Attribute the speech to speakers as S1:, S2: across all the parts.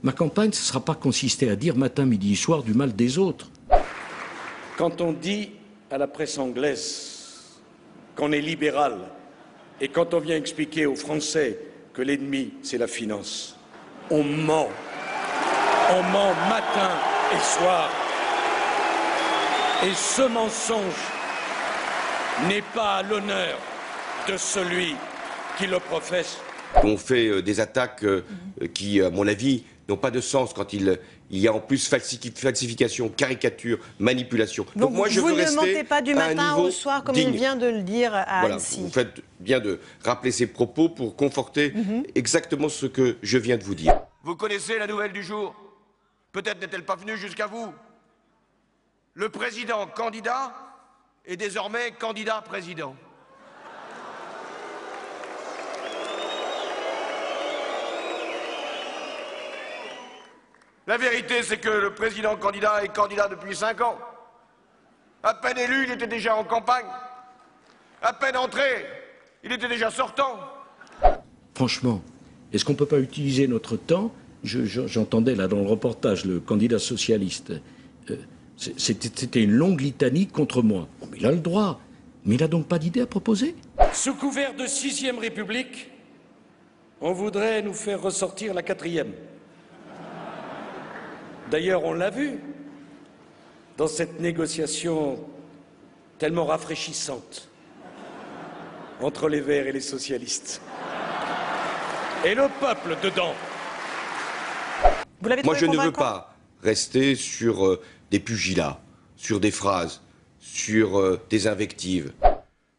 S1: Ma campagne, ce ne sera pas consister à dire matin, midi et soir du mal des autres.
S2: Quand on dit à la presse anglaise qu'on est libéral et quand on vient expliquer aux Français que l'ennemi, c'est la finance, on ment. On ment matin et soir. Et ce mensonge n'est pas à l'honneur de celui qui le professe.
S3: On fait des attaques qui, à mon avis, n'ont pas de sens quand il y a en plus falsification, caricature, manipulation.
S4: Donc moi,
S3: je veux rester
S4: ne mentez pas du matin au soir, comme
S3: digne.
S4: il vient de le dire à
S3: voilà,
S4: Annecy.
S3: Vous faites bien de rappeler ces propos pour conforter exactement ce que je viens de vous dire.
S5: Vous connaissez la nouvelle du jour? Peut-être n'est-elle pas venue jusqu'à vous. Le président candidat est désormais candidat président. La vérité, c'est que le président candidat est candidat depuis 5 ans. À peine élu, il était déjà en campagne. À peine entré, il était déjà sortant.
S1: Franchement, est-ce qu'on ne peut pas utiliser notre temps? J'entendais là dans le reportage le candidat socialiste. C'était une longue litanie contre moi. Mais il a le droit. Mais il n'a donc pas d'idée à proposer?
S2: Sous couvert de 6e République, on voudrait nous faire ressortir la 4e. D'ailleurs, on l'a vu dans cette négociation tellement rafraîchissante entre les Verts et les socialistes. Et le peuple dedans.
S3: Moi, je ne veux pas rester sur des pugilats, sur des phrases, sur des invectives.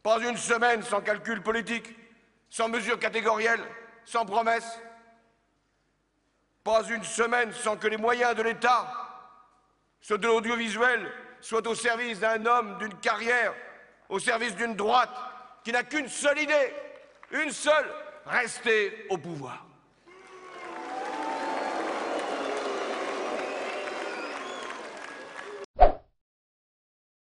S5: Pas une semaine sans calcul politique, sans mesures catégorielles, sans promesses. Pas une semaine sans que les moyens de l'État, ceux de l'audiovisuel, soient au service d'un homme, d'une carrière, au service d'une droite qui n'a qu'une seule idée, une seule, rester au pouvoir.